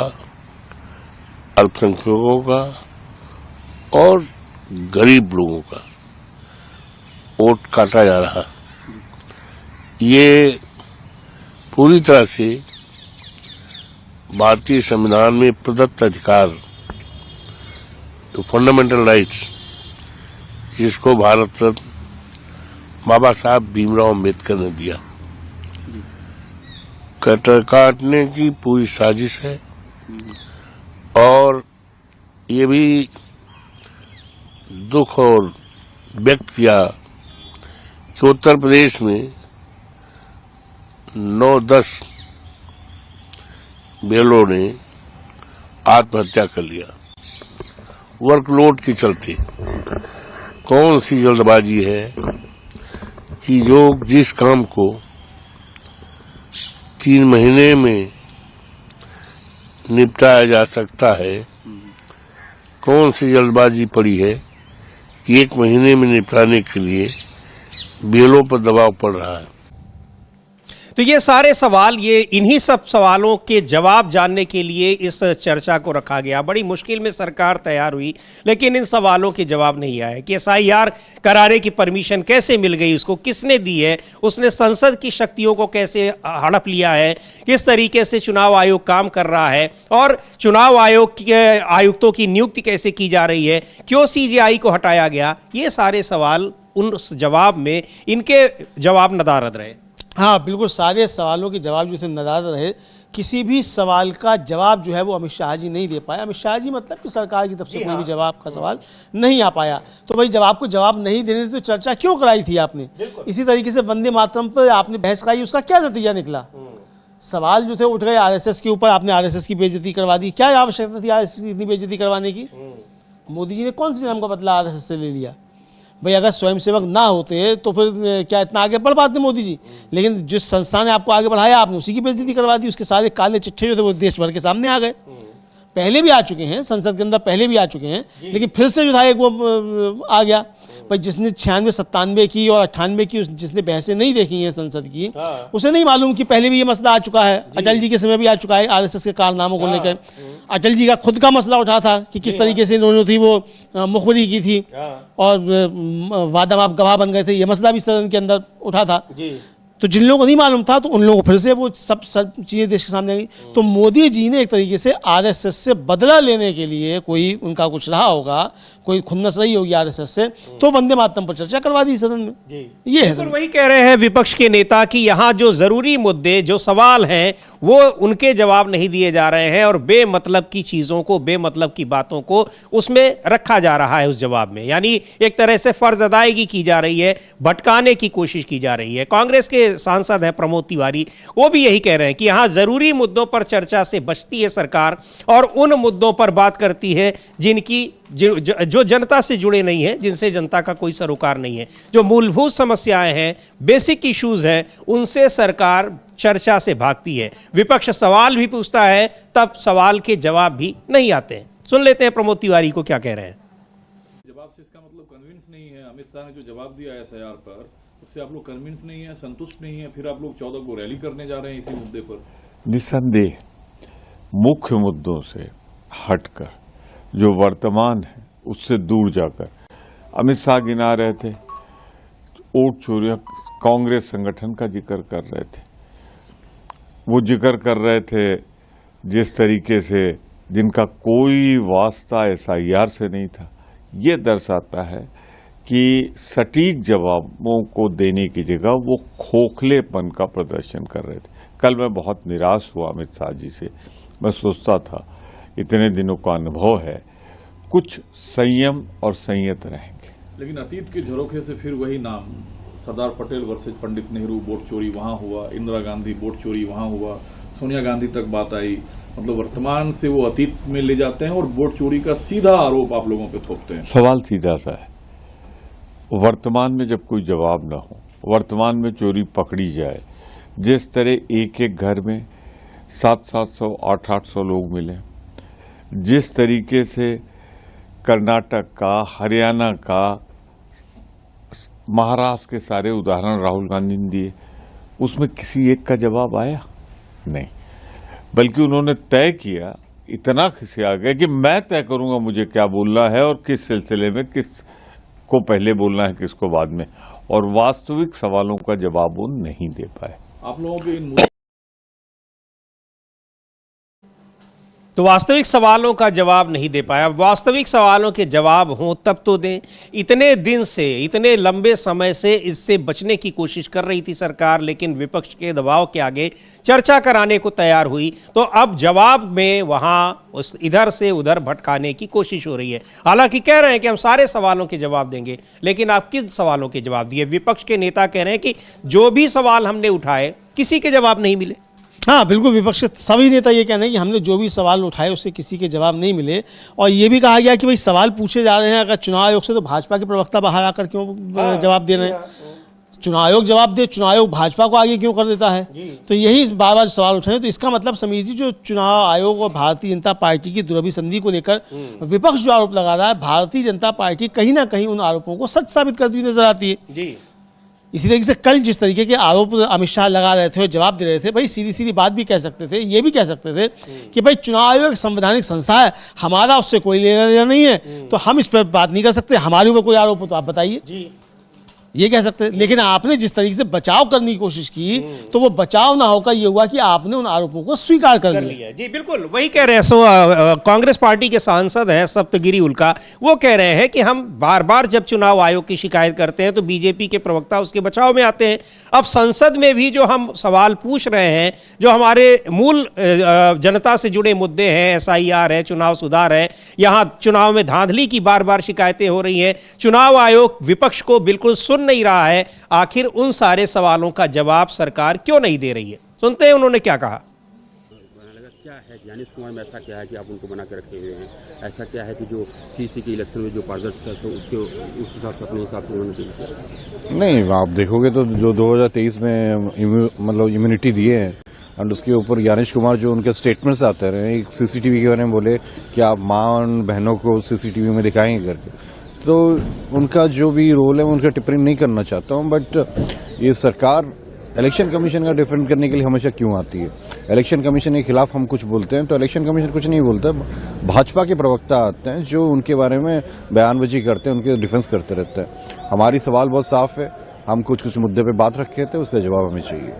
अल्पसंख्यकों का और गरीब लोगों का वोट काटा जा रहा। ये पूरी तरह से भारतीय संविधान में प्रदत्त अधिकार, फंडामेंटल राइट्स, जिसको भारत रत्न बाबा साहब भीमराव अम्बेडकर ने दिया, काटने की पूरी साजिश है। और ये भी दुख और व्यक्त किया कि उत्तर प्रदेश में 9-10 बेलों ने आत्महत्या कर लिया वर्कलोड के चलते। कौन सी जल्दबाजी है कि जो जिस काम को 3 महीने में निपटाया जा सकता है, कौन सी जल्दबाजी पड़ी है कि 1 महीने में निपटाने के लिए बेलों पर दबाव पड़ रहा है। तो ये सारे सवाल, ये इन्हीं सब सवालों के जवाब जानने के लिए इस चर्चा को रखा गया। बड़ी मुश्किल में सरकार तैयार हुई, लेकिन इन सवालों के जवाब नहीं आए कि SIR कराने की परमिशन कैसे मिल गई, उसको किसने दी है, उसने संसद की शक्तियों को कैसे हड़प लिया है, किस तरीके से चुनाव आयोग काम कर रहा है और चुनाव आयोग के आयुक्तों की नियुक्ति कैसे की जा रही है, क्यों CJI को हटाया गया। ये सारे सवाल उन जवाब में इनके जवाब नदारद रहे। हाँ बिल्कुल, सारे सवालों के जवाब जो थे नदारद रहे। किसी भी सवाल का जवाब जो है वो अमित शाह जी नहीं दे पाया। अमित शाह जी मतलब कि सरकार की तरफ से कोई भी जवाब का सवाल नहीं आ पाया। तो भाई जवाब को जवाब नहीं देने तो चर्चा क्यों कराई थी आपने? इसी तरीके से वंदे मातरम पर आपने बहस कराई, उसका क्या नतीजा निकला? सवाल जो थे उठ गए RSS के ऊपर, आपने RSS की बेइज्जती करवा दी। क्या आवश्यकता थी RSS की इतनी बेइज्जती करवाने की? मोदी जी ने कौन सी नाम का बदला RSS से ले लिया? भाई अगर स्वयंसेवक ना होते तो फिर क्या इतना आगे बढ़ पाते मोदी जी? लेकिन जिस संस्था ने आपको आगे बढ़ाया, आपने उसी की बेइज्जती करवा दी। उसके सारे काले चिट्ठे जो थे वो देश भर के सामने आ गए। पहले भी आ चुके हैं, संसद के अंदर पहले भी आ चुके हैं, लेकिन फिर से जो था एक वो आ गया। भाई जिसने 96-97 की और 98 की जिसने बहसें नहीं देखी हैं संसद की, उसे नहीं मालूम कि पहले भी ये मसला आ चुका है। अटल जी के समय भी आ चुका है RSS के कारनामों को लेकर। अटल जी का खुद का मसला उठा था कि किस तरीके से इन्होंने थी वो मुखबरी की थी और वादा माफ गवाह बन गए थे। ये मसला भी सदन के अंदर उठा था। तो जिन लोगों को नहीं मालूम था तो उन लोगों को फिर से वो सब चीज़ें देश के सामने आ गई। तो मोदी जी ने एक तरीके से RSS से बदला लेने के लिए कोई उनका कुछ रहा होगा, कोई खुन्नस रही होगी RSS से, तो वंदे मातरम पर चर्चा करवा दी सदन में। ये है वही कह रहे हैं विपक्ष के नेता कि यहाँ जो जरूरी मुद्दे, जो सवाल हैं, वो उनके जवाब नहीं दिए जा रहे हैं और बेमतलब की चीजों को, बेमतलब की बातों को उसमें रखा जा रहा है उस जवाब में। यानी एक तरह से फर्ज अदायगी की जा रही है, भटकाने की कोशिश की जा रही है। कांग्रेस के सांसद हैं प्रमोद तिवारी, वो भी यही कह रहे हैं कि यहाँ जरूरी मुद्दों पर चर्चा से बचती है सरकार और उन मुद्दों पर बात करती है जिनकी जो जनता से जुड़े नहीं है, जिनसे जनता का कोई सरोकार नहीं है। जो मूलभूत समस्याएं हैं, बेसिक इश्यूज हैं, उनसे सरकार चर्चा से भागती है। विपक्ष सवाल भी पूछता है, तब सवाल के जवाब भी नहीं आते हैं। सुन लेते हैं प्रमोद तिवारी को क्या कह रहे हैं। जवाब से इसका मतलब कन्विंस नहीं है। अमित शाह ने जो जवाब दिया SIR पर, उससे आप लोग कन्विंस नहीं है, संतुष्ट नहीं है, फिर आप लोग 14 को रैली करने जा रहे हैं इसी मुद्दे पर। निसंदेह मुख्य मुद्दों से हटकर जो वर्तमान है उससे दूर जाकर अमित शाह गिना रहे थे, वोट चोरी, कांग्रेस संगठन का जिक्र कर रहे थे। वो जिक्र कर रहे थे जिस तरीके से जिनका कोई वास्ता SIR से नहीं था। ये दर्शाता है कि सटीक जवाबों को देने की जगह वो खोखलेपन का प्रदर्शन कर रहे थे। कल मैं बहुत निराश हुआ अमित शाह जी से। मैं सोचता था इतने दिनों का अनुभव है, कुछ संयम और संयत रहेंगे। लेकिन अतीत के झरोखे से फिर वही नाम, सरदार पटेल वर्सेज पंडित नेहरू, वोट चोरी वहां हुआ, इंदिरा गांधी वोट चोरी वहां हुआ, सोनिया गांधी तक बात आई। मतलब वर्तमान से वो अतीत में ले जाते हैं और वोट चोरी का सीधा आरोप आप लोगों पे थोपते हैं। सवाल सीधा सा है, वर्तमान में जब कोई जवाब न हो, वर्तमान में चोरी पकड़ी जाए, जिस तरह एक एक घर में 700-800 लोग मिले, जिस तरीके से कर्नाटक का, हरियाणा का, महाराष्ट्र के सारे उदाहरण राहुल गांधी ने दिए, उसमें किसी एक का जवाब आया नहीं, बल्कि उन्होंने तय किया, इतना खिसिया गया कि मैं तय करूंगा मुझे क्या बोलना है और किस सिलसिले में किस को पहले बोलना है, किसको बाद में, और वास्तविक सवालों का जवाब वो नहीं दे पाए। आप लोगों के इन तो वास्तविक सवालों का जवाब नहीं दे पाया। वास्तविक सवालों के जवाब हों तब तो दें। इतने दिन से, इतने लंबे समय से इससे बचने की कोशिश कर रही थी सरकार, लेकिन विपक्ष के दबाव के आगे चर्चा कराने को तैयार हुई, तो अब जवाब में वहां उस इधर से उधर भटकाने की कोशिश हो रही है। हालांकि कह रहे हैं कि हम सारे सवालों के जवाब देंगे, लेकिन आप किन सवालों के जवाब दिए? विपक्ष के नेता कह रहे हैं कि जो भी सवाल हमने उठाए किसी के जवाब नहीं मिले। हाँ बिल्कुल, विपक्ष के सभी नेता ये कह रहे हैं कि हमने जो भी सवाल उठाए उससे किसी के जवाब नहीं मिले, और ये भी कहा गया कि भाई सवाल पूछे जा रहे हैं अगर चुनाव आयोग से, तो भाजपा के प्रवक्ता बाहर आकर क्यों जवाब दे रहे हैं? चुनाव आयोग जवाब दे, चुनाव आयोग भाजपा को आगे क्यों कर देता है? तो यही बार बार सवाल उठाए। तो इसका मतलब समीर जी, जो चुनाव आयोग और भारतीय जनता पार्टी की दुरभिसंधि को लेकर विपक्ष जो आरोप लगा रहा है, भारतीय जनता पार्टी कहीं ना कहीं उन आरोपों को सच साबित करती हुई नजर आती है। जी, इसी तरीके से कल जिस तरीके के आरोप अमित शाह लगा रहे थे और जवाब दे रहे थे, भाई सीधी सीधी बात भी कह सकते थे, ये भी कह सकते थे कि भाई चुनाव आयोग एक संवैधानिक संस्था है, हमारा उससे कोई लेना देना नहीं है, तो हम इस पर बात नहीं कर सकते, हमारे ऊपर कोई आरोप हो तो आप बताइए, ये कह सकते हैं। लेकिन आपने जिस तरीके से बचाव करने की कोशिश की, तो वो बचाव ना होकर ये हुआ कि आपने उन आरोपों को स्वीकार कर लिया। जी बिल्कुल, वही कह रहे हैं। कांग्रेस पार्टी के सांसद हैं सप्तगिरी उल्का, वो कह रहे हैं कि हम बार बार जब चुनाव आयोग की शिकायत करते हैं तो बीजेपी के प्रवक्ता उसके बचाव में आते हैं। अब संसद में भी जो हम सवाल पूछ रहे हैं, जो हमारे मूल जनता से जुड़े मुद्दे हैं, SIR है, चुनाव सुधार है, यहाँ चुनाव में धांधली की बार बार शिकायतें हो रही हैं, चुनाव आयोग विपक्ष को बिल्कुल सुन नहीं रहा है, आखिर उन सारे सवालों का जवाब सरकार क्यों नहीं दे रही है? सुनते हैं उन्होंने क्या कहा। क्या है ज्ञानेश कुमार में ऐसा क्या है कि आप उनको बना के रखे हुए हैं? ऐसा क्या है कि जो CC के इलेक्शन में जो पारदर्शिता तो उसके उस हिसाब से अपने हिसाब से उन्होंने नहीं, आप देखोगे तो जो 2023 में मतलब इम्यूनिटी दिए हैं, और उसके ऊपर ज्ञानेश कुमार जो उनके स्टेटमेंट्स आते रहे, एक CCTV के बारे में बोले कि आप माँ और बहनों को CCTV में दिखाएंगे करके, तो उनका जो भी रोल है उनका टिप्पणी नहीं करना चाहता हूं, बट ये सरकार इलेक्शन कमीशन का डिफेंड करने के लिए हमेशा क्यों आती है? इलेक्शन कमीशन के खिलाफ हम कुछ बोलते हैं तो इलेक्शन कमीशन कुछ नहीं बोलता, भाजपा के प्रवक्ता आते हैं जो उनके बारे में बयानबाजी करते हैं, उनके डिफेंस करते रहते हैं। हमारी सवाल बहुत साफ है, हम कुछ कुछ मुद्दे पे बात रखे थे, उसका जवाब हमें चाहिए।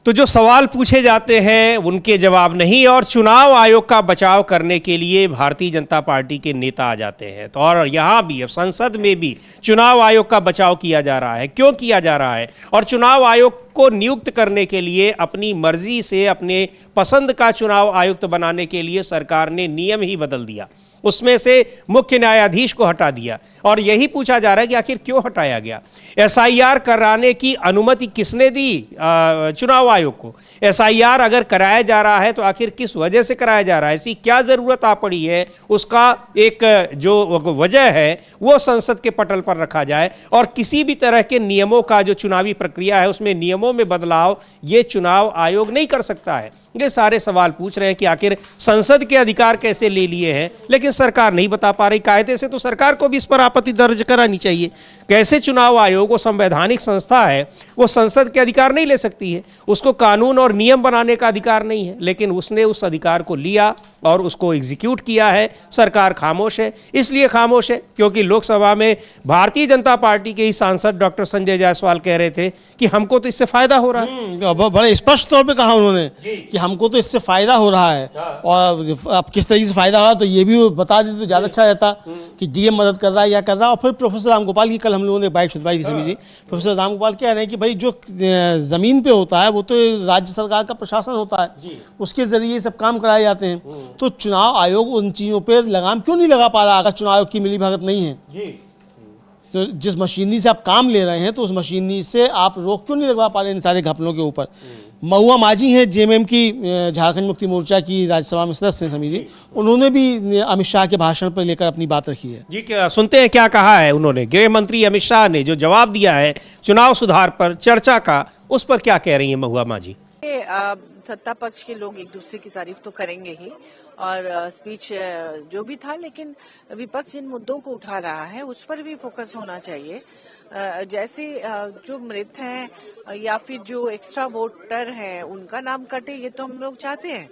तो जो सवाल पूछे जाते हैं उनके जवाब नहीं, और चुनाव आयोग का बचाव करने के लिए भारतीय जनता पार्टी के नेता आ जाते हैं। तो और यहाँ भी, अब संसद में भी चुनाव आयोग का बचाव किया जा रहा है। क्यों किया जा रहा है? और चुनाव आयोग को नियुक्त करने के लिए, अपनी मर्जी से अपने पसंद का चुनाव आयुक्त बनाने के लिए सरकार ने नियम ही बदल दिया, उसमें से मुख्य न्यायाधीश को हटा दिया। और यही पूछा जा रहा है कि आखिर क्यों हटाया गया? SIR कराने की अनुमति किसने दी चुनाव आयोग को? SIR अगर कराया जा रहा है तो आखिर किस वजह से कराया जा रहा है? ऐसी क्या जरूरत आ पड़ी है? उसका एक जो वजह है वो संसद के पटल पर रखा जाए, और किसी भी तरह के नियमों का जो चुनावी प्रक्रिया है उसमें नियमों में बदलाव ये चुनाव आयोग नहीं कर सकता है। ये सारे सवाल पूछ रहे हैं कि आखिर संसद के अधिकार कैसे ले लिए हैं, लेकिन सरकार नहीं बता पा रही। कायदे से तो सरकार को भी इस पर आपत्ति दर्ज करानी चाहिए। कैसे चुनाव आयोग, वो संवैधानिक संस्था है, वो संसद के अधिकार नहीं ले सकती है, उसको कानून और नियम बनाने का अधिकार नहीं है, लेकिन उसने उस अधिकार को लिया और उसको एग्जीक्यूट किया है। सरकार खामोश है, इसलिए खामोश है क्योंकि लोकसभा में भारतीय जनता पार्टी के ही सांसद डॉक्टर संजय जायसवाल कह रहे थे कि हमको तो इससे फायदा हो रहा है। बड़े स्पष्ट तौर पे कहा उन्होंने कि हमको तो इससे फायदा हो रहा है, और अब किस तरीके से फायदा हो रहा है तो ये भी बता देते तो ज़्यादा अच्छा रहता कि DM मदद कर रहा है या कर रहा है। और फिर प्रोफेसर रामगोपाल की कल हम लोगों ने बाइट सुनवाई थी सभी जी, प्रोफेसर रामगोपाल कह रहे हैं कि भाई जो ज़मीन पे होता है वो तो राज्य सरकार का प्रशासन होता है, उसके जरिए सब काम कराए जाते हैं। तो चुनाव आयोग उन चीज़ों पर लगाम क्यों नहीं लगा पा रहा? अगर चुनाव आयोग की मिलीभगत नहीं है तो जिस मशीनरी से आप काम ले रहे हैं तो उस मशीनरी से आप रोक क्यों नहीं लगवा पा रहे इन सारे घपलों के ऊपर? महुआ माझी हैं JMM की, झारखंड मुक्ति मोर्चा की राज्यसभा में सदस्य हैं समीर जी, उन्होंने भी अमित शाह के भाषण पर लेकर अपनी बात रखी है। जी, क्या सुनते हैं क्या कहा है उन्होंने? गृह मंत्री अमित शाह ने जो जवाब दिया है चुनाव सुधार पर चर्चा का, उस पर क्या कह रही है महुआ माझी? सत्ता पक्ष के लोग एक दूसरे की तारीफ तो करेंगे ही, और स्पीच जो भी था, लेकिन विपक्ष जिन मुद्दों को उठा रहा है उस पर भी फोकस होना चाहिए। जैसे जो मृत हैं या फिर जो एक्स्ट्रा वोटर हैं उनका नाम कटे, ये तो हम लोग चाहते हैं,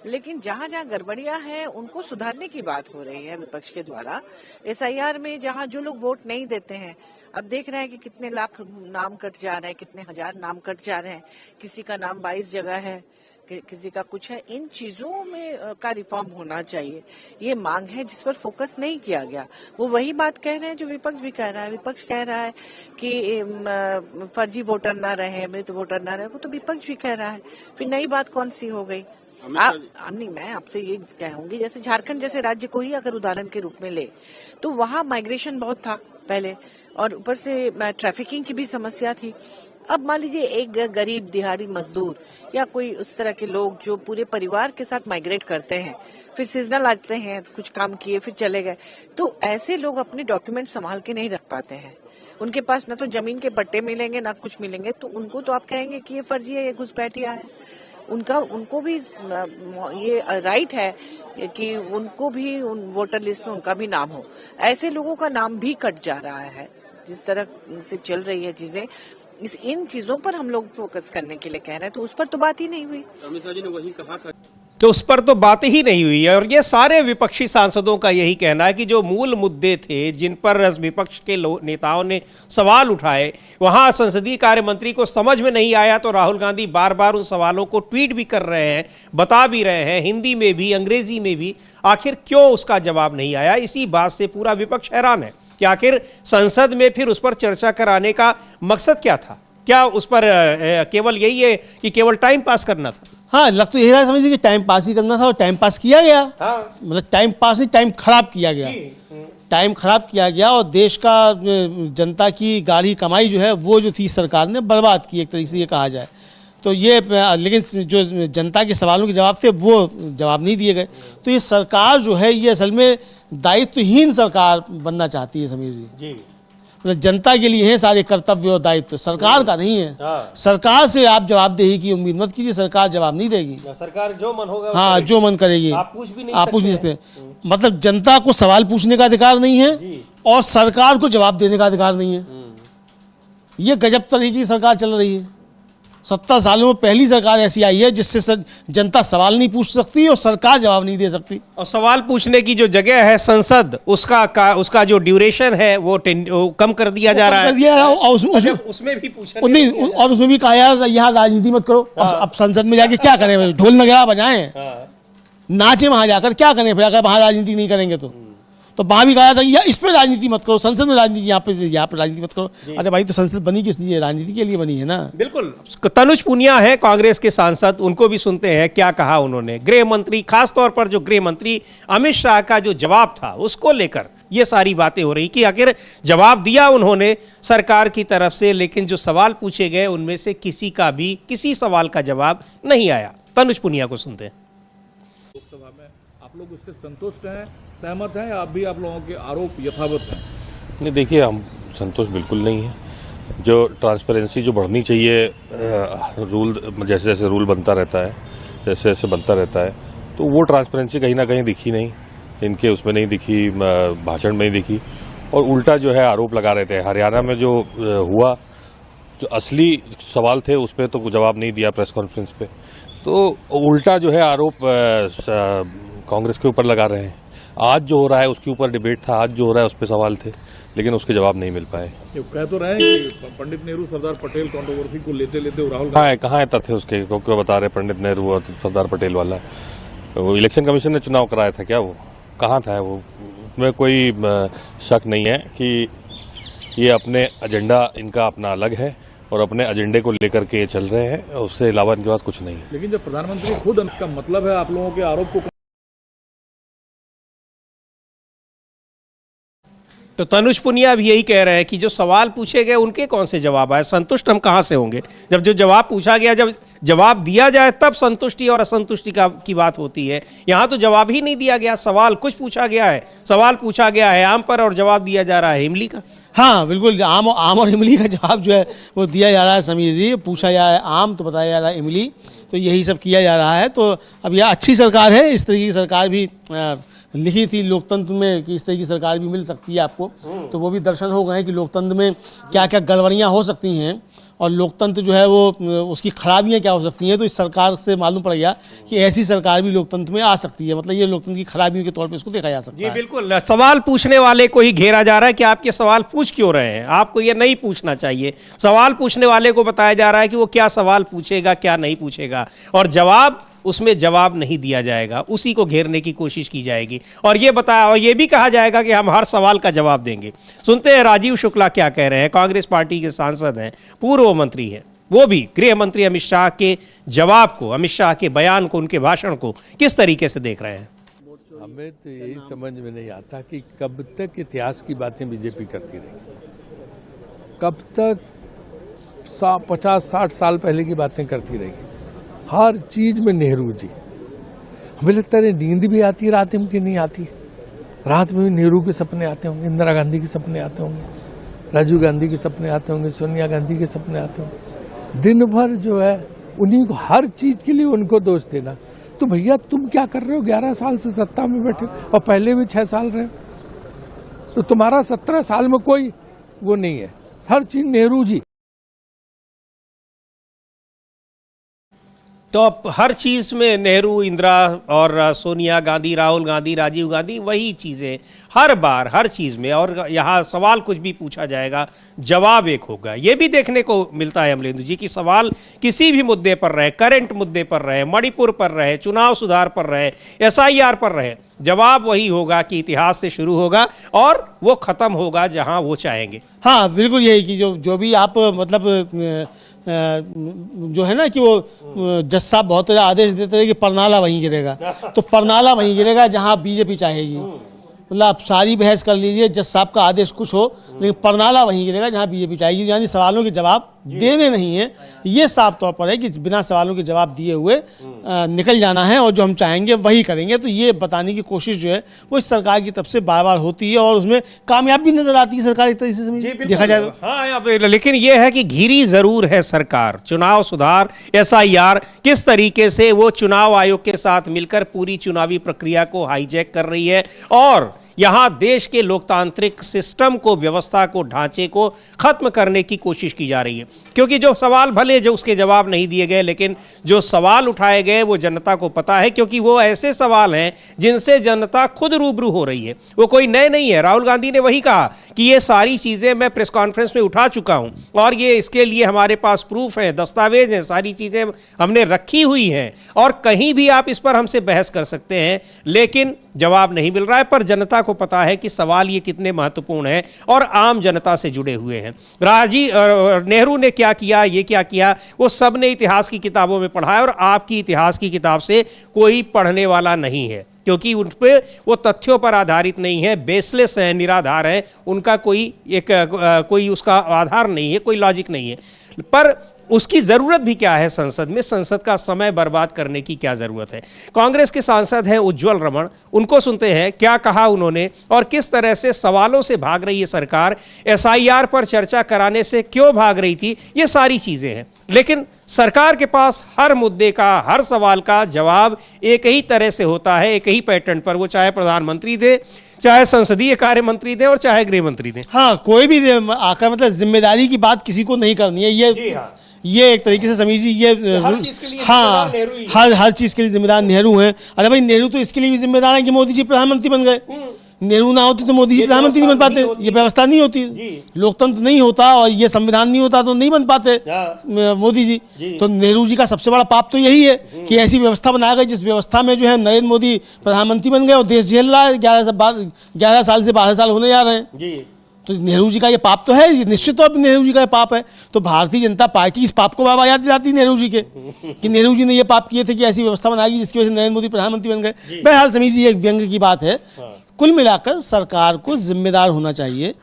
लेकिन जहां जहां गड़बड़ियां हैं उनको सुधारने की बात हो रही है विपक्ष के द्वारा। SIR में जहां जो लोग वोट नहीं देते हैं, अब देख रहे हैं कि कितने लाख नाम कट जा रहे हैं, कितने हजार नाम कट जा रहे हैं, किसी का नाम 22 जगह है, किसी का कुछ है। इन चीजों में का रिफॉर्म होना चाहिए, ये मांग है जिस पर फोकस नहीं किया गया। वो वही बात कह रहे हैं जो विपक्ष भी कह रहा है। विपक्ष कह रहा है कि फर्जी वोटर ना रहे, मृत वोटर ना रहे, वो तो विपक्ष भी कह रहा है। फिर नई बात कौन सी हो गई? नहीं, मैं आपसे ये कहूंगी, जैसे झारखंड जैसे राज्य को ही अगर उदाहरण के रूप में ले, तो वहाँ माइग्रेशन बहुत था पहले, और ऊपर से ट्रैफिकिंग की भी समस्या थी। अब मान लीजिए एक गरीब दिहाड़ी मजदूर या कोई उस तरह के लोग जो पूरे परिवार के साथ माइग्रेट करते हैं, फिर सीजनल आते हैं, कुछ काम किए फिर चले गए, तो ऐसे लोग अपने डॉक्यूमेंट संभाल के नहीं रख पाते हैं। उनके पास न तो जमीन के पट्टे मिलेंगे ना कुछ मिलेंगे, तो उनको तो आप कहेंगे कि ये फर्जी है, ये घुसपैठिया है। उनको भी ये राइट है कि उनको भी उन वोटर लिस्ट में उनका भी नाम हो। ऐसे लोगों का नाम भी कट जा रहा है जिस तरह से चल रही है चीजें। इन चीजों पर हम लोग फोकस करने के लिए कह रहे हैं, तो उस पर तो बात ही नहीं हुई। अमित शाह जी ने वही कहा था, तो उस पर तो बात ही नहीं हुई है। और ये सारे विपक्षी सांसदों का यही कहना है कि जो मूल मुद्दे थे जिन पर विपक्ष के नेताओं ने सवाल उठाए, वहां संसदीय कार्य मंत्री को समझ में नहीं आया, तो राहुल गांधी बार बार उन सवालों को ट्वीट भी कर रहे हैं, बता भी रहे हैं, हिंदी में भी अंग्रेजी में भी। आखिर क्यों उसका जवाब नहीं आया? इसी बात से पूरा विपक्ष हैरान है कि आखिर संसद में फिर उस पर चर्चा कराने का मकसद क्या था? क्या उस पर केवल यही है कि केवल टाइम पास करना था? हाँ, लग तो यही रहा, समझिए कि टाइम पास ही करना था, और टाइम पास किया गया। हाँ। मतलब टाइम पास नहीं, टाइम खराब किया गया। टाइम खराब किया गया, और देश का जनता की गाढ़ी कमाई जो है वो जो थी सरकार ने बर्बाद की, एक तरीके से ये कहा जाए तो। ये लेकिन जो जनता के सवालों के जवाब थे वो जवाब नहीं दिए गए। तो ये सरकार जो है ये असल में दायित्वहीन सरकार बनना चाहती है समीर जी। मतलब जनता के लिए है सारे कर्तव्य और दायित्व, सरकार का नहीं है। सरकार से आप जवाबदेही की उम्मीद मत कीजिए, सरकार जवाब नहीं देगी। सरकार जो मन होगा, हाँ, जो मन करेगी। आप पूछ भी नहीं सकते। मतलब जनता को सवाल पूछने का अधिकार नहीं है और सरकार को जवाब देने का अधिकार नहीं है। ये गजब तरीके की सरकार चल रही है। 70 सालों में पहली सरकार ऐसी आई है जिससे जनता सवाल नहीं पूछ सकती और सरकार जवाब नहीं दे सकती। और सवाल पूछने की जो जगह है संसद, उसका जो ड्यूरेशन है वो कम कर दिया जा रहा है। और उसमें भी पूछा नहीं, और उसमें भी कहा यार यहाँ राजनीति मत करो। अब संसद में जाके क्या करें? ढोल नगाड़ा बजाएं, नाचे वहां जाकर, क्या करें फिर अगर वहां राजनीति नहीं करेंगे तो वहां भी कहा था कि इस पर राजनीति मत करो, संसद में राजनीति, यहाँ पे राजनीति मत करो। अरे भाई, तो संसद बनी किस लिए? राजनीति के लिए बनी है ना। बिल्कुल। तनुज पुनिया है कांग्रेस के सांसद, उनको भी सुनते हैं क्या कहा उन्होंने। गृह मंत्री, खासतौर पर जो गृह मंत्री अमित शाह का जो जवाब था उसको लेकर ये सारी बातें हो रही कि आखिर जवाब दिया उन्होंने सरकार की तरफ से, लेकिन जो सवाल पूछे गए उनमें से किसी सवाल का जवाब नहीं आया। तनुज पुनिया को सुनते हैं। लोकसभा में आप लोग उससे संतुष्ट हैं, सहमत हैं, या आप लोगों के आरोप यथावत हैं? नहीं, देखिए, हम संतुष्ट बिल्कुल नहीं है। जो ट्रांसपेरेंसी जो बढ़नी चाहिए, रूल जैसे जैसे रूल बनता रहता है, जैसे जैसे बनता रहता है, तो वो ट्रांसपेरेंसी कहीं ना कहीं दिखी नहीं, इनके उसमें नहीं दिखी, भाषण में नहीं दिखी, और उल्टा जो है आरोप लगा रहे थे। हरियाणा में जो हुआ, जो असली सवाल थे उस पर तो जवाब नहीं दिया प्रेस कॉन्फ्रेंस पे, तो उल्टा जो है आरोप कांग्रेस के ऊपर लगा रहे हैं। आज जो हो रहा है उसके ऊपर डिबेट था, आज जो हो रहा है उस पर सवाल थे, लेकिन उसके जवाब नहीं मिल पाए। कह तो रहे हैं कि पंडित नेहरू सरदार पटेल कंट्रोवर्सी को लेते लेते राहुल कहाँ है तथ्य उसके? क्यों बता रहे पंडित नेहरू और सरदार पटेल वाला? वो इलेक्शन कमीशन ने चुनाव कराया था क्या? वो कहाँ था? वो उसमें कोई शक नहीं है कि ये अपने एजेंडा इनका अपना अलग है और अपने एजेंडे को लेकर के चल रहे हैं, उससे अलावा इनके पास कुछ नहीं है। लेकिन जब प्रधानमंत्री खुद, इसका मतलब है आप लोगों के आरोप को। तो तनुज पुनिया भी यही कह रहे हैं कि जो सवाल पूछे गए उनके कौन से जवाब आए, संतुष्ट हम कहाँ से होंगे? जब जो जवाब पूछा गया, जब जवाब दिया जाए तब संतुष्टि और असंतुष्टि की बात होती है। यहाँ तो जवाब ही नहीं दिया गया। सवाल कुछ पूछा गया है, सवाल पूछा गया है आम पर और जवाब दिया जा रहा है इमली का। हाँ, बिल्कुल, आम और इमली का जवाब जो है वो दिया जा रहा है समीर जी। पूछा जा रहा है आम तो बताया जा रहा है इमली। तो यही सब किया जा रहा है। तो अब यह अच्छी सरकार है, इस तरीके की सरकार भी लिखी थी लोकतंत्र में कि इस तरह की सरकार भी मिल सकती है आपको, तो वो भी दर्शन हो गए कि लोकतंत्र में क्या क्या गड़बड़ियाँ हो सकती हैं और लोकतंत्र जो है वो उसकी खराबियाँ क्या हो सकती हैं। तो इस सरकार से मालूम पड़ गया कि ऐसी सरकार भी लोकतंत्र में आ सकती है, मतलब ये लोकतंत्र की खराबियों के तौर पे इसको देखा जा सकता जी है। बिल्कुल, सवाल पूछने वाले को ही घेरा जा रहा है कि आप ये सवाल पूछ क्यों रहे हैं, आपको ये नहीं पूछना चाहिए। सवाल पूछने वाले को बताया जा रहा है कि वो क्या सवाल पूछेगा क्या नहीं पूछेगा, और जवाब उसमें जवाब नहीं दिया जाएगा, उसी को घेरने की कोशिश की जाएगी और ये भी कहा जाएगा कि हम हर सवाल का जवाब देंगे। सुनते हैं राजीव शुक्ला क्या कह रहे हैं। कांग्रेस पार्टी के सांसद हैं, पूर्व मंत्री हैं, वो भी गृह मंत्री अमित शाह के जवाब को, अमित शाह के बयान को, उनके भाषण को किस तरीके से देख रहे हैं। हमें तो यही समझ में नहीं आता कि कब तक इतिहास की बातें बीजेपी करती रहेगी, कब तक 50-60 साल पहले की बातें करती रहेगी। हर चीज में नेहरू जी, हमें लगता है नींद भी आती है रात में कि नहीं आती। रात में भी नेहरू के सपने आते होंगे, इंदिरा गांधी के सपने आते होंगे, राजीव गांधी के सपने आते होंगे, सोनिया गांधी के सपने आते होंगे। दिन भर जो है उन्हीं को हर चीज के लिए उनको दोष देना। तो भैया तुम क्या कर रहे हो, 11 साल से सत्ता में बैठे और पहले भी 6 साल रहे, तो तुम्हारा 17 साल में कोई वो नहीं है, हर चीज नेहरू जी। तो अब हर चीज़ में नेहरू, इंदिरा और सोनिया गांधी, राहुल गांधी, राजीव गांधी, वही चीज़ें हर बार हर चीज़ में। और यहाँ सवाल कुछ भी पूछा जाएगा, जवाब एक होगा। ये भी देखने को मिलता है अमलेंदु जी कि सवाल किसी भी मुद्दे पर रहे, करंट मुद्दे पर रहे, मणिपुर पर रहे, चुनाव सुधार पर रहे, SIR पर रहे, जवाब वही होगा कि इतिहास से शुरू होगा और वो ख़त्म होगा जहाँ वो चाहेंगे। हाँ बिल्कुल यही कि जो भी आप मतलब जो है ना कि वो जज साहब बहुत आदेश देते हैं कि परनाला वहीं गिरेगा, तो परनाला वहीं गिरेगा जहां बीजेपी चाहेगी। मतलब आप सारी बहस कर लीजिए, जज साहब का आदेश कुछ हो, लेकिन परनाला वहीं गिरेगा जहां बीजेपी चाहेगी। यानी सवालों के जवाब देने नहीं है, ये साफ तौर पर है कि बिना सवालों के जवाब दिए हुए निकल जाना है और जो हम चाहेंगे वही करेंगे। तो ये बताने की कोशिश जो है वो इस सरकार की तरफ से बार बार होती है और उसमें कामयाब भी नजर आती है सरकार, एक तरीके से देखा जाए तो। हाँ, लेकिन ये है कि घिरी जरूर है सरकार। चुनाव सुधार, SIR, किस तरीके से वो चुनाव आयोग के साथ मिलकर पूरी चुनावी प्रक्रिया को हाईजैक कर रही है और यहाँ देश के लोकतांत्रिक सिस्टम को, व्यवस्था को, ढांचे को खत्म करने की कोशिश की जा रही है। क्योंकि जो सवाल भले जो उसके जवाब नहीं दिए गए, लेकिन जो सवाल उठाए गए वो जनता को पता है, क्योंकि वो ऐसे सवाल हैं जिनसे जनता खुद रूबरू हो रही है, वो कोई नए नहीं है। राहुल गांधी ने वही कहा कि ये सारी चीज़ें मैं प्रेस कॉन्फ्रेंस में उठा चुका हूँ और ये इसके लिए हमारे पास प्रूफ है, दस्तावेज हैं, सारी चीज़ें हमने रखी हुई हैं और कहीं भी आप इस पर हमसे बहस कर सकते हैं, लेकिन जवाब नहीं मिल रहा है। पर जनता को पता है कि सवाल ये कितने महत्वपूर्ण हैं और आम जनता से जुड़े हुए हैं। नेहरू ने क्या किया, ये क्या किया, वो सब ने इतिहास की किताबों में पढ़ा है और आपकी इतिहास की किताब से कोई पढ़ने वाला नहीं है, क्योंकि उन पे वो तथ्यों पर आधारित नहीं है, बेसलेस है, निराधार है, उनका कोई उसका आधार नहीं है, कोई लॉजिक नहीं है। पर उसकी ज़रूरत भी क्या है संसद में, संसद का समय बर्बाद करने की क्या ज़रूरत है। कांग्रेस के सांसद हैं उज्ज्वल रमण, उनको सुनते हैं क्या कहा उन्होंने और किस तरह से सवालों से भाग रही है सरकार, SIR पर चर्चा कराने से क्यों भाग रही थी, ये सारी चीज़ें हैं। लेकिन सरकार के पास हर मुद्दे का, हर सवाल का जवाब एक ही तरह से होता है, एक ही पैटर्न पर, वो चाहे प्रधानमंत्री दे, चाहे संसदीय कार्य मंत्री दें और चाहे गृह मंत्री दें। हाँ, कोई भी आकर मतलब जिम्मेदारी की बात किसी को नहीं करनी है। ये एक तरीके से समझिए, ये हर चीज के लिए हाँ, हर चीज के लिए जिम्मेदार नेहरू हैं। अरे भाई, नेहरू तो इसके लिए भी जिम्मेदार है कि मोदी जी प्रधानमंत्री बन गए। नेहरू ना होते तो मोदी जी प्रधानमंत्री नहीं बन पाते, ये व्यवस्था नहीं होती, लोकतंत्र नहीं होता और ये संविधान नहीं होता तो नहीं बन पाते मोदी जी। तो नेहरू जी का सबसे बड़ा पाप तो यही है कि ऐसी व्यवस्था बनाया गई जिस व्यवस्था में जो है नरेंद्र मोदी प्रधानमंत्री बन गए और देश झेल रहा है। 11 साल से 12 साल होने जा रहे हैं। तो नेहरू जी का ये पाप तो है, निश्चित तौर पर नेहरू जी का ये पाप है। तो भारतीय जनता पार्टी इस पाप को बाबा याद दिलाती है नेहरू जी के कि नेहरू जी ने ये पाप किए थे कि ऐसी व्यवस्था बनाई जिसकी वजह से नरेंद्र मोदी प्रधानमंत्री बन गए। बहरहाल समझिए, एक व्यंग की बात है। कुल मिलाकर सरकार को जिम्मेदार होना चाहिए